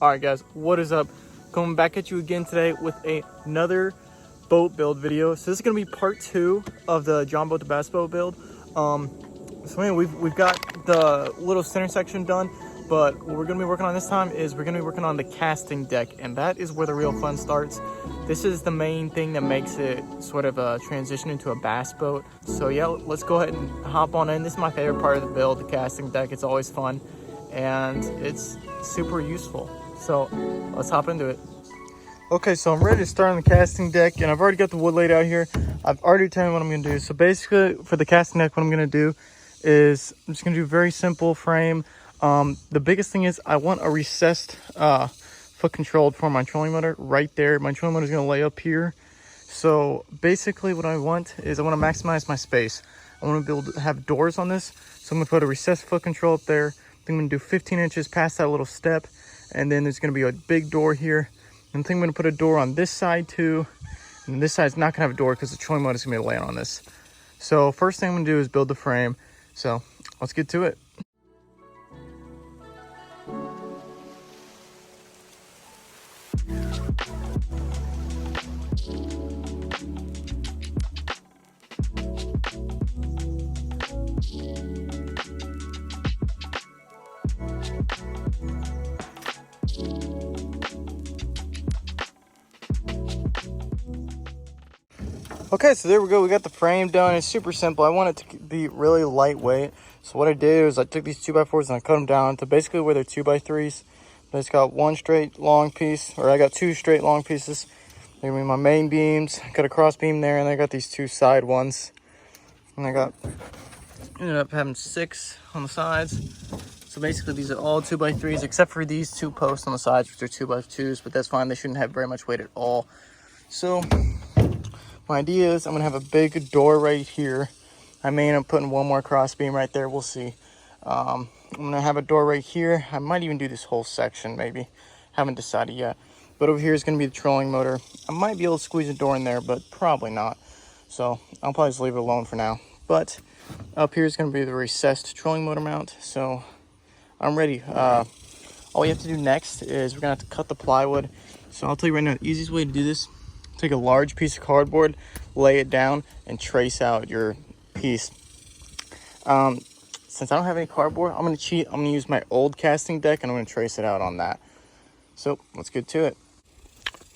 Alright guys, what is up? Coming back at you again today with another boat build video. So this is going to be part 2 of the John Boat to Bass Boat build. So anyway, we've got the little center section done, but what we're going to be working on this time is we're going to be working on the casting deck, and that is where the real fun starts. This is the main thing that makes it sort of a transition into a bass boat. So yeah, let's go ahead and hop on in. This is my favorite part of the build, the casting deck. It's always fun and it's super useful. So let's hop into it. Okay, so I'm ready to start on the casting deck, and I've already got the wood laid out here. I've already told you what I'm going to do. So basically for the casting deck, what I'm going to do is I'm just going to do a very simple frame. The biggest thing is I want a recessed foot controlled for my trolling motor right there. My trolling motor is going to lay up here. So basically what I want is I want to maximize my space. I want to be able to have doors on this. So I'm going to put a recessed foot control up there. I'm going to do 15 inches past that little step. And then there's going to be a big door here. And I think I'm going to put a door on this side too. And this side's not going to have a door because the trolling motor is going to be laying on this. So first thing I'm going to do is build the frame. So let's get to it. Okay, so there we go. We got the frame done. It's super simple. I want it to be really lightweight. So what I did was I took these 2x4s and I cut them down to basically where they're 2x3s. But it's got one straight long piece, or I got two straight long pieces. They're gonna be my main beams. I got a cross beam there, and I got these two side ones. And I ended up having 6 on the sides. So basically these are all 2x3s except for these 2 posts on the sides, which are 2x2s, but that's fine. They shouldn't have very much weight at all. So my idea is I'm gonna have a big door right here. I may end up putting one more cross beam right there. We'll see. I'm gonna have a door right here. I might even do this whole section, maybe. Haven't decided yet. But over here is gonna be the trolling motor. I might be able to squeeze a door in there, but probably not. So I'll probably just leave it alone for now. But up here is gonna be the recessed trolling motor mount. So I'm ready. All we have to do next is we're gonna have to cut the plywood. So I'll tell you right now, the easiest way to do this: take a large piece of cardboard, lay it down, and trace out your piece. Since I don't have any cardboard, I'm gonna cheat. I'm gonna use my old casting deck, and I'm gonna trace it out on that. So let's get to it.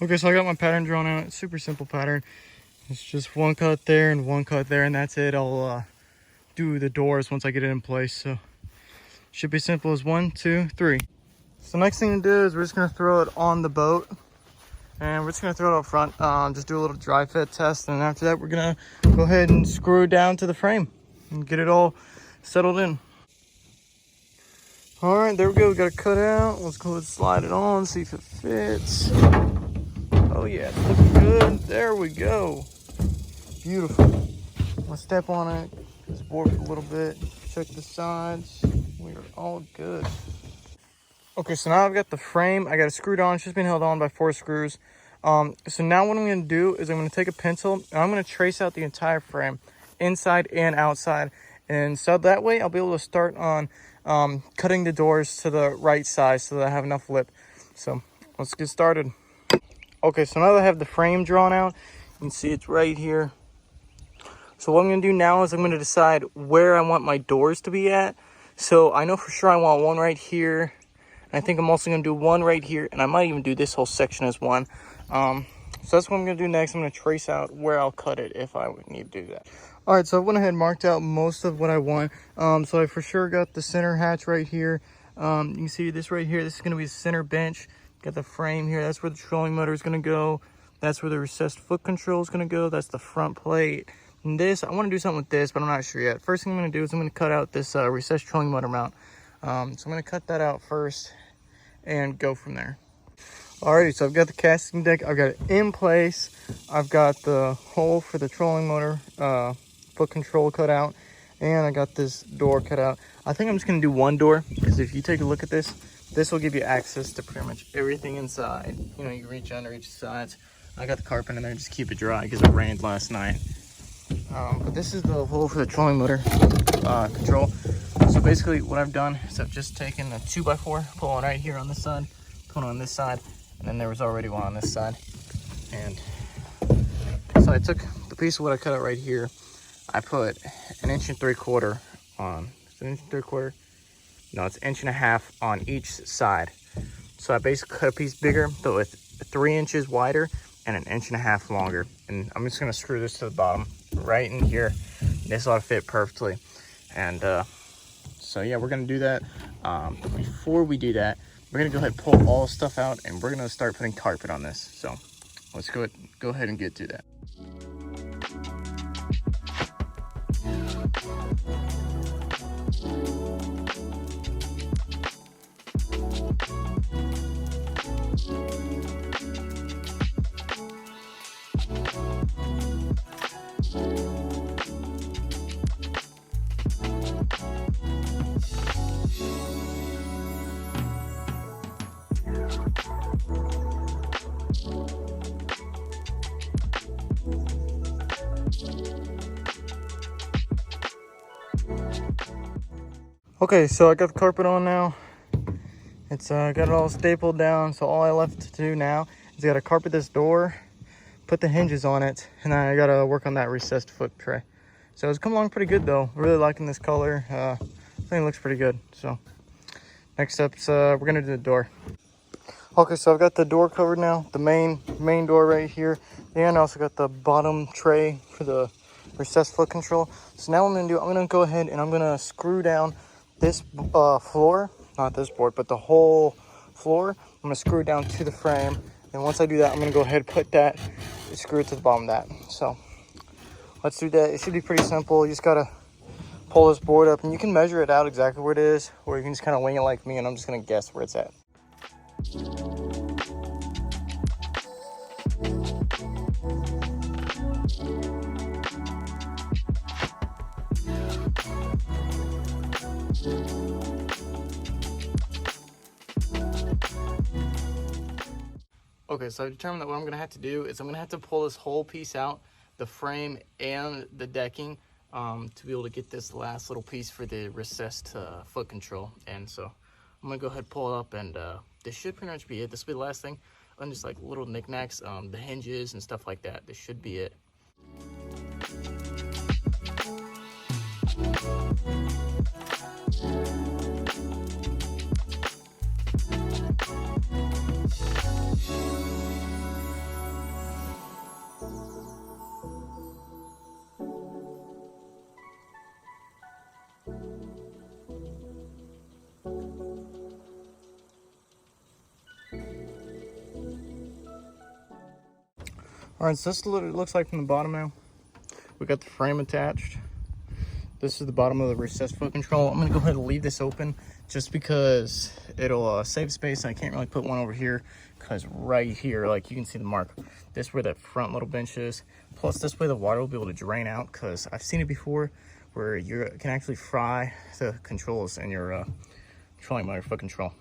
Okay, so I got my pattern drawn out. It's a super simple pattern. It's just one cut there and one cut there, and that's it. I'll do the doors once I get it in place. So should be simple as 1, 2, 3. So next thing to do is we're just gonna throw it on the boat. And we're just going to throw it up front, just do a little dry fit test. And after that, we're going to go ahead and screw it down to the frame and get it all settled in. All right, there we go. We got it cut out. Let's go ahead and slide it on, see if it fits. Oh yeah, it's looking good. There we go. Beautiful. I'll step on it, just warp it a little bit, check the sides. We are all good. Okay, so now I've got the frame. I got it screwed on. It's just been held on by 4 screws. So now what I'm going to do is I'm going to take a pencil and I'm going to trace out the entire frame, inside and outside. And so that way I'll be able to start on cutting the doors to the right size so that I have enough lip. So let's get started. Okay, so now that I have the frame drawn out, you can see it's right here. So what I'm going to do now is I'm going to decide where I want my doors to be at. So I know for sure I want one right here. I think I'm also going to do one right here, and I might even do this whole section as one. So that's what I'm going to do next. I'm going to trace out where I'll cut it if I would need to do that. All right, so I went ahead and marked out most of what I want. So I for sure got the center hatch right here. You can see this right here. This is going to be the center bench. Got the frame here. That's where the trolling motor is going to go. That's where the recessed foot control is going to go. That's the front plate. And this, I want to do something with this, but I'm not sure yet. First thing I'm going to do is I'm going to cut out this recessed trolling motor mount. So I'm going to cut that out first and go from there. Alrighty, so I've got the casting deck. I've got it in place. I've got the hole for the trolling motor foot control cut out, and I got this door cut out. I think I'm just going to do one door, because if you take a look at this, this will give you access to pretty much everything inside. You know, you can reach under each side. I got the carpet in there just to keep it dry because it rained last night. But this is the hole for the trolling motor control. So basically what I've done is I've just taken a 2x4, pull it right here on the side, one on this side, and then there was already one on this side. And so I took the piece of wood I cut out right here. I put 1 3/4 inches on, is it 1 3/4 inches? No, it's 1.5 inches on each side. So I basically cut a piece bigger, but with 3 inches wider and 1.5 inches longer. And I'm just gonna screw this to the bottom right in here. This ought to fit perfectly. And so yeah, we're gonna do that. But before we do that, we're gonna go ahead and pull all the stuff out, and we're gonna start putting carpet on this. So let's go ahead and get to that. Okay, so I got the carpet on now. It's got it all stapled down, so all I left to do now is I gotta carpet this door, put the hinges on it, and then I gotta work on that recessed foot tray. So it's coming along pretty good though. Really liking this color. I think it looks pretty good. So next up's we're gonna do the door. Okay, so I've got the door covered now, the main door right here. And I also got the bottom tray for the recessed foot control. So now what I'm gonna go ahead and I'm gonna screw down this floor, not this board, but the whole floor. I'm gonna screw it down to the frame, and once I do that, I'm gonna go ahead and put that, screw it to the bottom of that. So let's do that. It should be pretty simple. You just gotta pull this board up, and you can measure it out exactly where it is, or you can just kind of wing it like me, and I'm just gonna guess where it's at. Okay, so I determined that what I'm gonna have to do is I'm gonna have to pull this whole piece out, the frame and the decking, to be able to get this last little piece for the recessed foot control. And so I'm gonna go ahead and pull it up, and this should pretty much be it. This will be the last thing, and just like little knickknacks, the hinges and stuff like that. This should be it. All right, so this is what it looks like from the bottom now. We got the frame attached. This is the bottom of the recessed foot control. I'm gonna go ahead and leave this open just because it'll save space. I can't really put one over here because right here, like you can see the mark. This is where that front little bench is. Plus this way the water will be able to drain out, because I've seen it before where you can actually fry the controls in your controlling motor foot control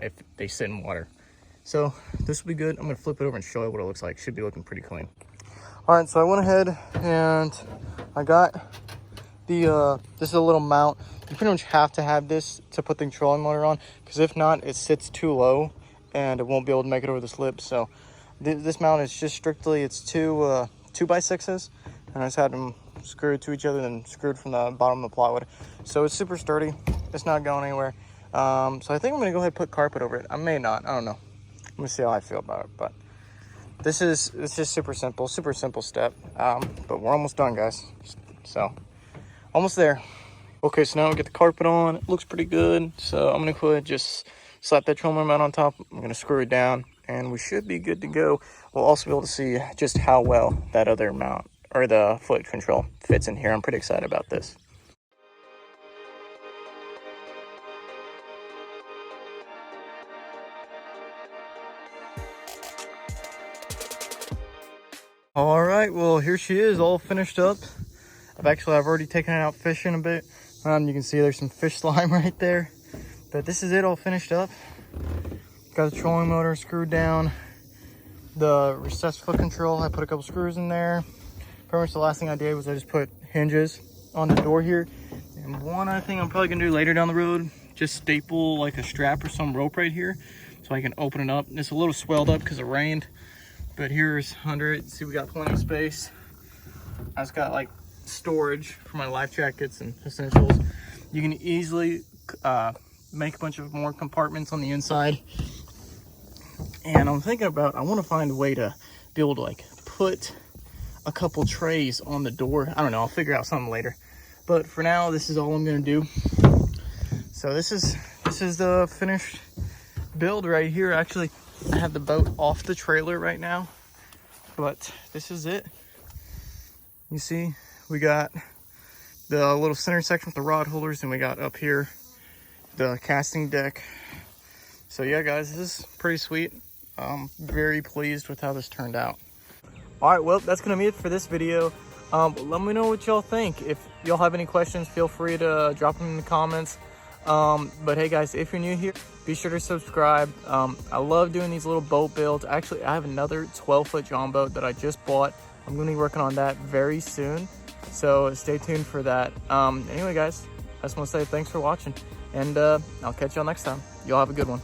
if they sit in water. So this will be good. I'm gonna flip it over and show you what it looks like. Should be looking pretty clean. All right, so I went ahead and I got the this is a little mount. You pretty much have to have this to put the controlling motor on, because if not, it sits too low and it won't be able to make it over the slip. So this mount is just strictly, it's two 2x6s, and I just had them screwed to each other and screwed from the bottom of the plywood. So it's super sturdy. It's not going anywhere. So I think I'm gonna go ahead and put carpet over it. I may not. I don't know. Let me see how I feel about it. But it's just super simple step. But we're almost done, guys. So almost there. Okay, so now we get the carpet on. It looks pretty good. So I'm gonna go ahead and just slap that trolling mount on top. I'm gonna screw it down, and we should be good to go. We'll also be able to see just how well that other mount, or the foot control, fits in here. I'm pretty excited about this. All right, well, here she is, all finished up. I've already taken it out fishing a bit. You can see there's some fish slime right there. But this is it, all finished up. Got the trolling motor screwed down. The recessed foot control, I put a couple screws in there. Pretty much the last thing I did was I just put hinges on the door here. And one other thing I'm probably gonna do later down the road, just staple like a strap or some rope right here. so I can open it up. It's a little swelled up because it rained, but here's under it. See, we got plenty of space. I just got like storage for my life jackets and essentials. You can easily make a bunch of more compartments on the inside. And I'm thinking about, I want to find a way to be able to like put a couple trays on the door. I don't know, I'll figure out something later. But for now, this is all I'm gonna do. So this is the finished build right here. Actually, I have the boat off the trailer right now, but this is it. You see, we got the little center section with the rod holders, and we got up here the casting deck. So yeah, guys, this is pretty sweet. I'm very pleased with how this turned out. All right, well, that's gonna be it for this video. Let me know what y'all think. If y'all have any questions, feel free to drop them in the comments. But hey guys, if you're new here, be sure to subscribe. I love doing these little boat builds. Actually, I have another 12-foot John boat that I just bought. I'm gonna be working on that very soon, so stay tuned for that. Anyway guys, I just want to say thanks for watching, and I'll catch y'all next time. Y'all have a good one.